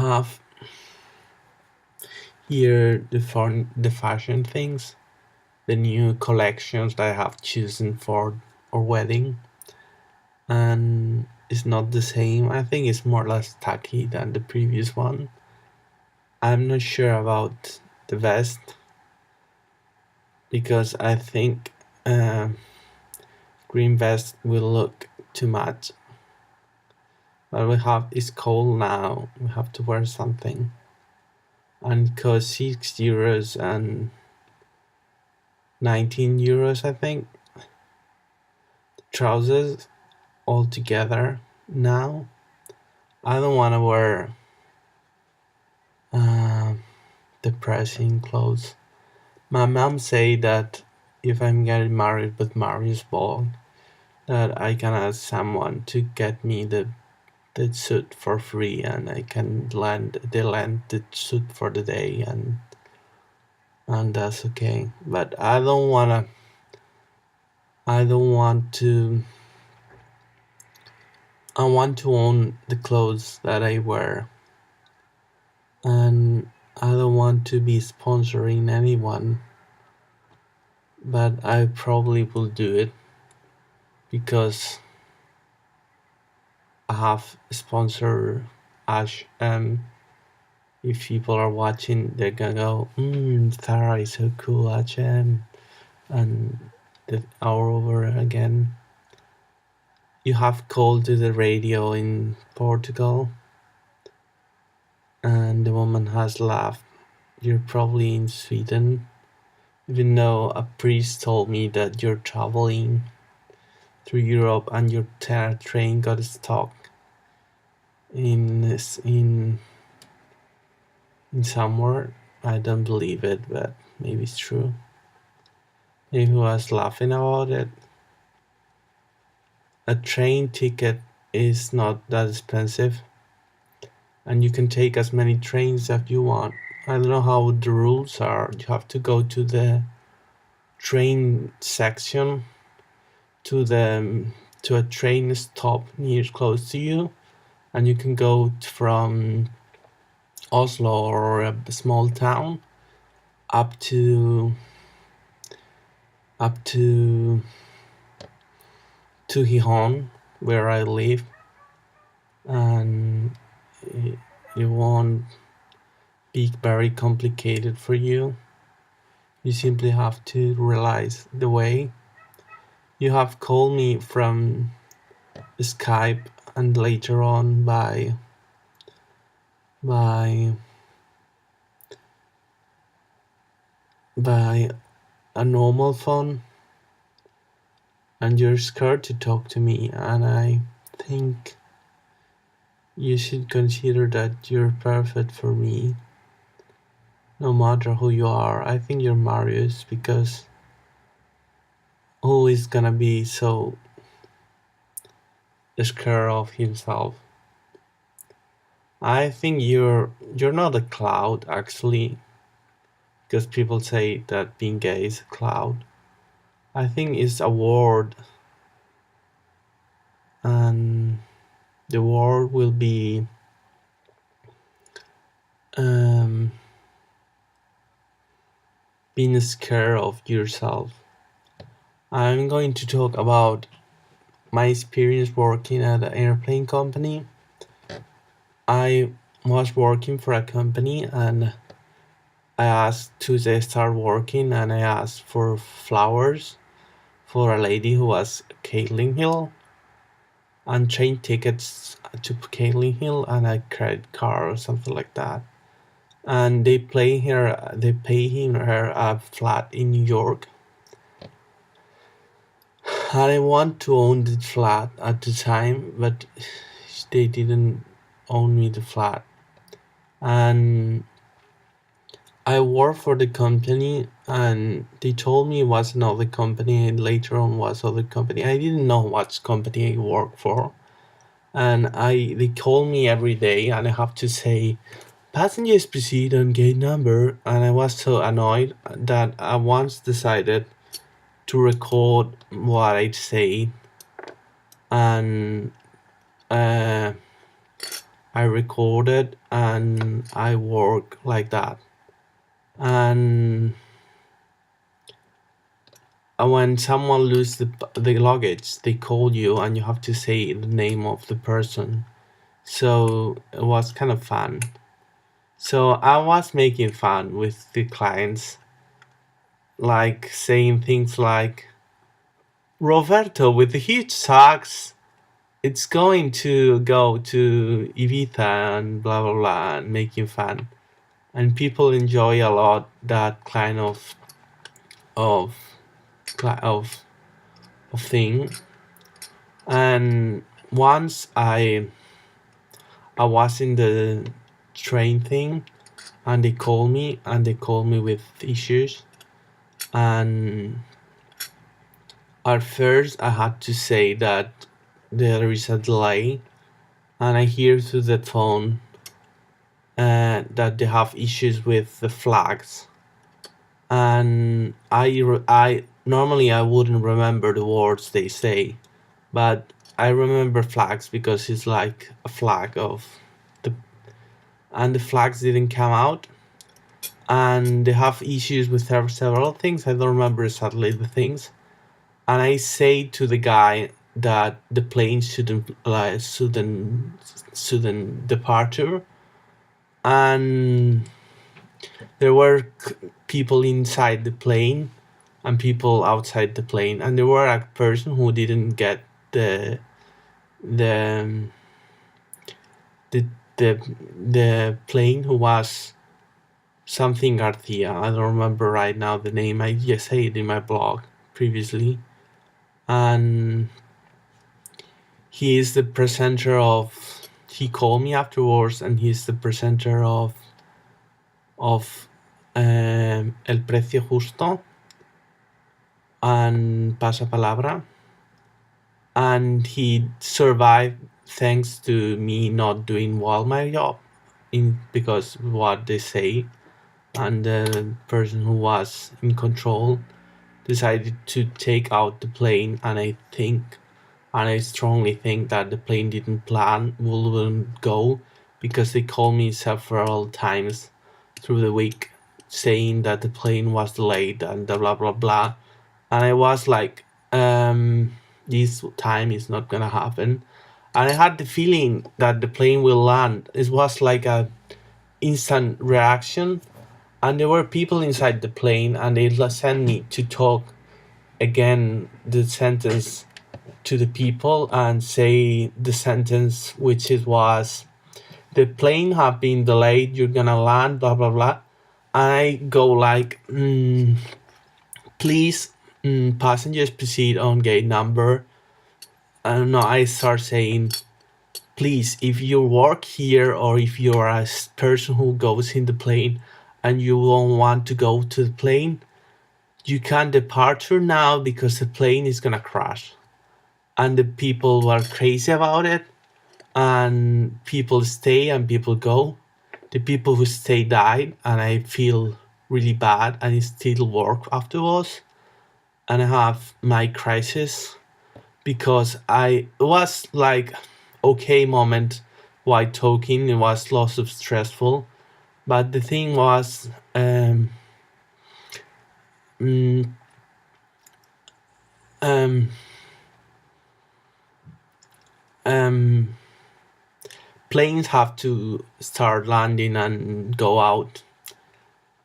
have here the fashion things, the new collections that I have chosen for our wedding, and it's not the same. I think it's more or less tacky than the previous one. I'm not sure about the vest because I think green vest will look too much. But it's cold now. We have to wear something, and it costs €6 and €19, I think. Trousers all together now. I don't want to wear depressing clothes. My mom say that if I'm getting married with Marius Ball, that I can ask someone to get me the suit for free, and I can lend the suit for the day, and that's okay. But I don't want to. I want to own the clothes that I wear, and I don't want to be sponsoring anyone, but I probably will do it because I have sponsor Ash. If people are watching, they're gonna go, Sarah is so cool, HM, and the hour over again. You have called to the radio in Portugal, and the woman has laughed. You're probably in Sweden, even though a priest told me that you're traveling through Europe and your train got stuck in somewhere. I don't believe it, but maybe it's true. Maybe he was laughing about it. A train ticket is not that expensive, and you can take as many trains as you want. I don't know how the rules are. You have to go to the train section, to a train stop near close to you, and you can go from Oslo or a small town up to Gijon, where I live, and it won't be very complicated for you. You simply have to realize the way. You have called me from Skype and later on by a normal phone, and you're scared to talk to me, and I think you should consider that you're perfect for me, no matter who you are. I think you're Marius, because who is gonna be so scared of himself? I think you're not a cloud, actually, because people say that being gay is a cloud. I think it's a word, and the word will be being scared of yourself. I'm going to talk about my experience working at an airplane company. I was working for a company, and I asked to start working, and I asked for flowers for a lady who was Caitlin Hill, and train tickets to Caitlin Hill, and a credit card or something like that. And they pay her a flat in New York. And I want to own the flat at the time, but they didn't own me the flat. And I worked for the company, and they told me it was another company, and later on was other company. I didn't know what company I worked for. And they call me every day, and I have to say, passengers proceed on gate number. And I was so annoyed that I once decided to record what I say, and I I record it, and I work like that. And when someone loses the luggage, they call you and you have to say the name of the person. So it was kind of fun. So I was making fun with the clients, like saying things like, Roberto with the huge socks, it's going to go to Ibiza and blah blah blah, and making fun. And people enjoy a lot that kind of of thing. And once I was in the train thing, and they called me with issues. And at first I had to say that there is a delay, and I hear through the phone that they have issues with the flags. And I normally I wouldn't remember the words they say, but I remember flags because it's like a flag of the, and the flags didn't come out, and they have issues with several things. I don't remember exactly the things. And I say to the guy that the plane shouldn't departure. And there were people inside the plane and people outside the plane, and there were a person who didn't get the the the the plane, who was something Garcia. I don't remember right now the name. I just say it in my blog previously. And he is the presenter of, he called me afterwards, and he's the presenter of El Precio Justo and Pasapalabra. And he survived thanks to me not doing well my job, because what they say. And the person who was in control decided to take out the plane, and I strongly think that the plane wouldn't go, because they called me several times through the week saying that the plane was delayed and blah blah blah. And I was like, this time is not gonna happen. And I had the feeling that the plane will land. It was like a instant reaction. And there were people inside the plane, and they sent me to talk again the sentence to the people, and say the sentence which it was, the plane have been delayed, you're gonna land, blah blah blah. And I go like, please, passengers proceed on gate number. I don't know, I start saying, please, if you work here, or if you're a person who goes in the plane and you don't want to go to the plane, you can departure now, because the plane is gonna crash. And the people were crazy about it, and people stay and people go. The people who stay died, and I feel really bad, and I still work afterwards. And I have my crisis, because it was like okay moment while talking. It was lots of stressful, but the thing was, um, planes have to start landing and go out,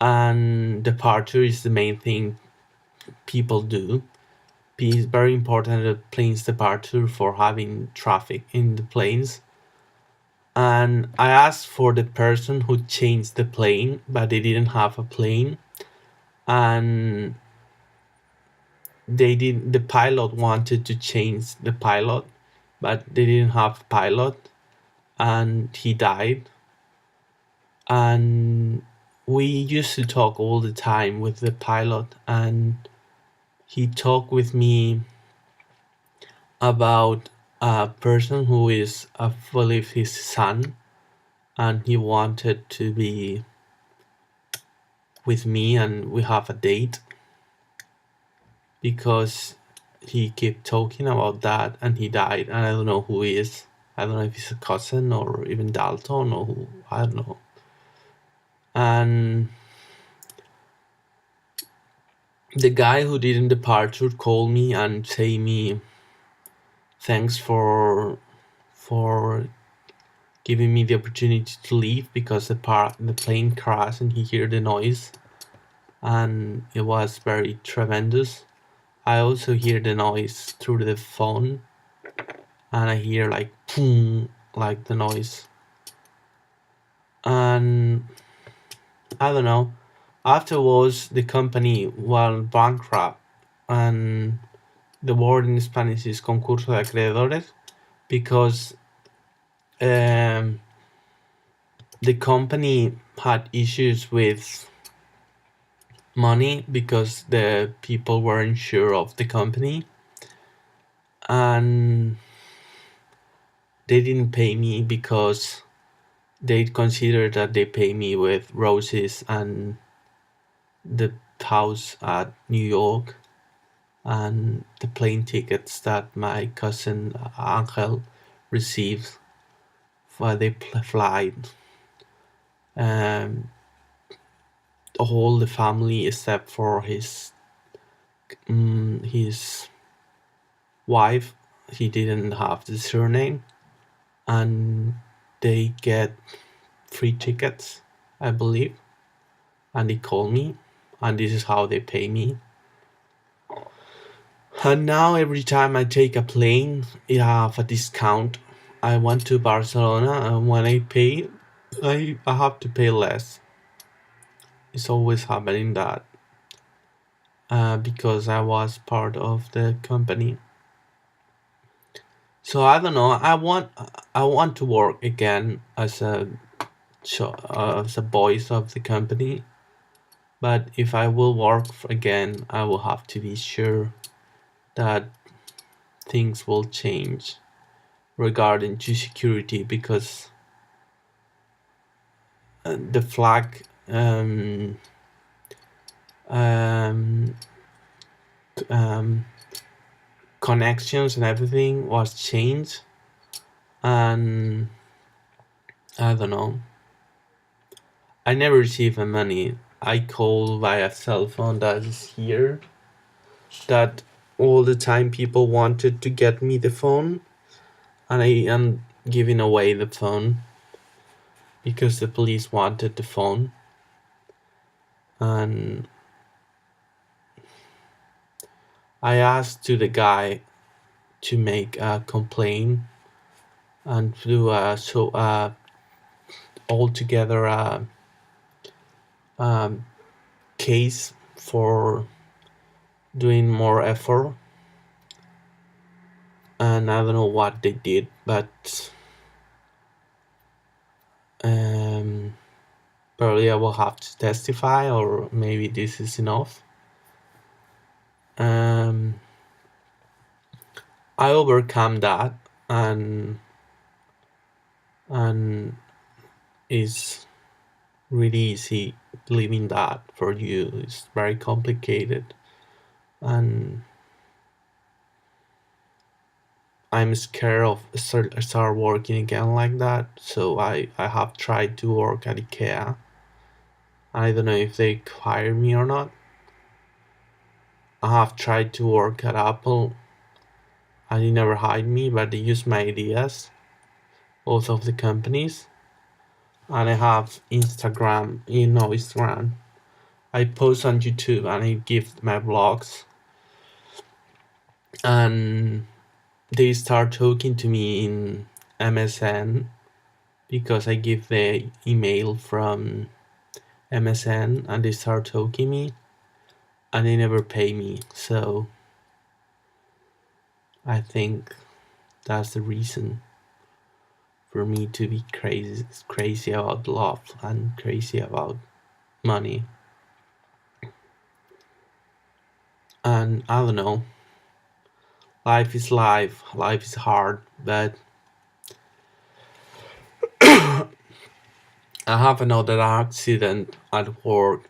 and departure is the main thing people do. It's very important that planes departure for having traffic in the planes. And I asked for the person who changed the plane, but they didn't have a plane. And the pilot wanted to change the pilot, but they didn't have a pilot, and he died. And we used to talk all the time with the pilot, and he talked with me about a person who is, I believe, his son, and he wanted to be with me, and we have a date, because he kept talking about that, and he died, and I don't know who he is. I don't know if he's a cousin or even Dalton or who, I don't know. And the guy who did in departure called me and say me thanks for giving me the opportunity to leave because the plane crashed and he heard the noise and it was very tremendous. I also hear the noise through the phone and I hear like boom, like the noise. And I don't know. Afterwards, the company went bankrupt, and the word in Spanish is concurso de acreedores because um, the company had issues with money because the people weren't sure of the company and they didn't pay me because they considered that they pay me with roses and the house at New York and the plane tickets that my cousin Angel received for the flight. Um, all the family except for his wife, he didn't have the surname, and they get free tickets, I believe, and they call me, and this is how they pay me. And now every time I take a plane, I have a discount. I went to Barcelona, and when I pay, I have to pay less. It's always happening that because I was part of the company. So I don't know. I want to work again as a voice of the company. But if I will work again, I will have to be sure that things will change regarding to security because the flag um, um, connections and everything was changed, and I don't know. I never received the money. I call via cell phone that is here. That all the time people wanted to get me the phone, and I am giving away the phone because the police wanted the phone, and I asked to the guy to make a complaint and do altogether a case for doing more effort, and I don't know what they did, but probably I will have to testify, or maybe this is enough. I overcome that, and it's really easy living that for you. It's very complicated, and I'm scared of start working again like that. So I have tried to work at IKEA. I don't know if they hire me or not. I have tried to work at Apple. And they never hired me, but they use my ideas, both of the companies. And I have Instagram, Instagram. I post on YouTube and I give my vlogs. And they start talking to me in MSN because I give the email from MSN and they start talking me and they never pay me. So I think that's the reason for me to be crazy about love and crazy about money. And I don't know, life is life, life is hard, but I have another accident at work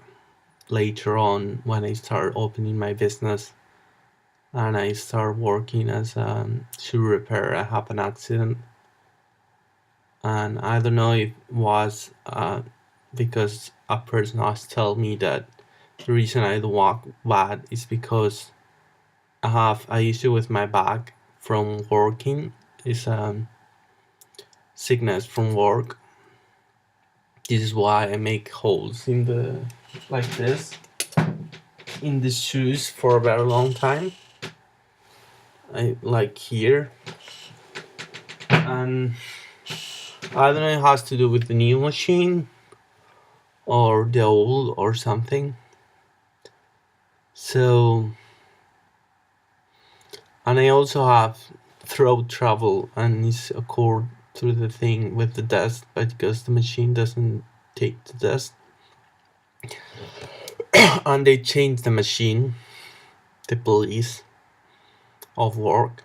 later on when I start opening my business and I start working as a shoe repair. I have an accident and I don't know if it was because a person has told me that the reason I don't walk bad is because I have an issue with my back from working. It's sickness from work. This is why I make holes in the like this in the shoes for a very long time. I like here, and I don't know. It has to do with the new machine or the old or something. So, and I also have throat trouble, and it's occurred through the thing with the dust, but because the machine doesn't take the dust, and they changed the machine, the police of work,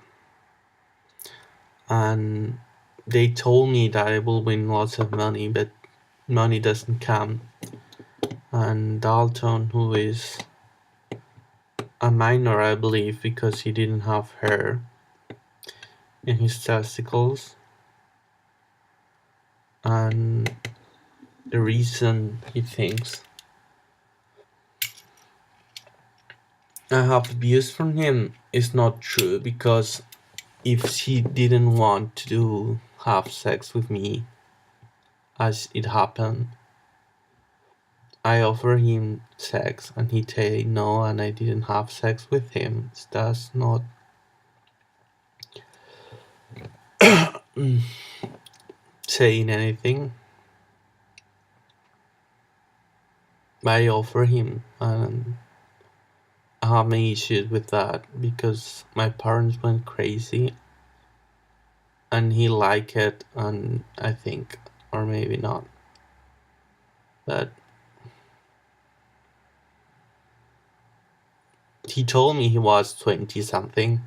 and they told me that I will win lots of money, but money doesn't come. And Dalton, who is a minor, I believe, because he didn't have hair in his testicles, and the reason he thinks I have abuse from him is not true, because if he didn't want to have sex with me, as it happened, I offer him sex and he say no, and I didn't have sex with him. That's not saying anything. I offer him, and I have many issues with that because my parents went crazy and he liked it, and I think, or maybe not, but he told me he was 20 something,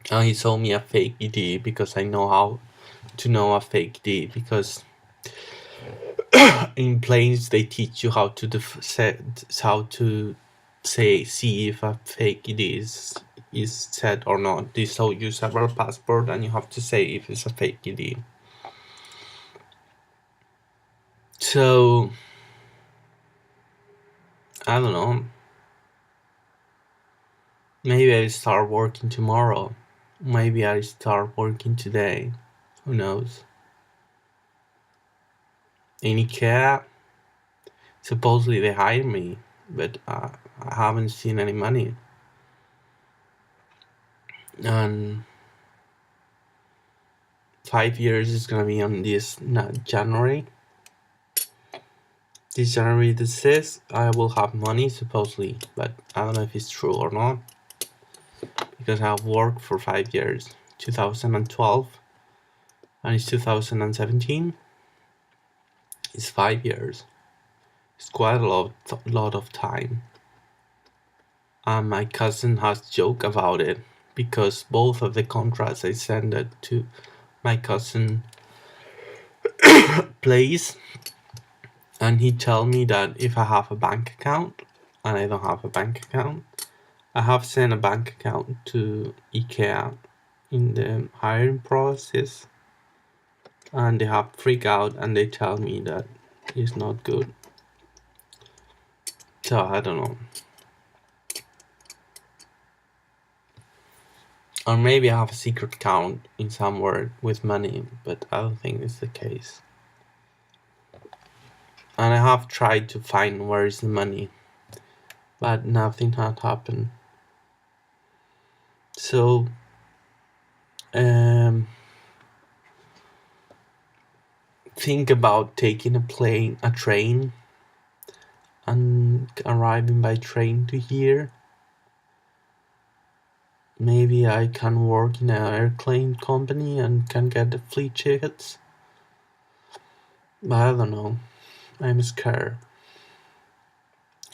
and he sold me a fake ID because I know how to know a fake ID, because in planes they teach you how to see if a fake ID is set or not. They show you several passport and you have to say if it's a fake ID. So I don't know. Maybe I start working tomorrow. Maybe I start working today. Who knows? In IKEA, supposedly they hired me, but I haven't seen any money. And 5 years is gonna be on this January. This January the 6th, I will have money supposedly, but I don't know if it's true or not, because I have worked for 5 years, 2012, and it's 2017. It's 5 years. It's quite a lot of time. And my cousin has joked about it because both of the contracts I sent it to my cousin place, and he tell me that if I have a bank account, and I don't have a bank account. I have sent a bank account to IKEA in the hiring process, and they have freaked out and they tell me that it's not good. So I don't know. Or maybe I have a secret account in somewhere with money, but I don't think it's the case. And I have tried to find where is the money, but nothing had happened. So think about taking a train, and arriving by train to here. Maybe I can work in an airplane company and can get the free tickets. But I don't know. I'm scared.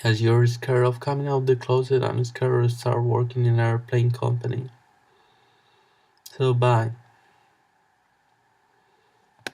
As you're scared of coming out the closet, I'm scared to start working in an airplane company. So bye.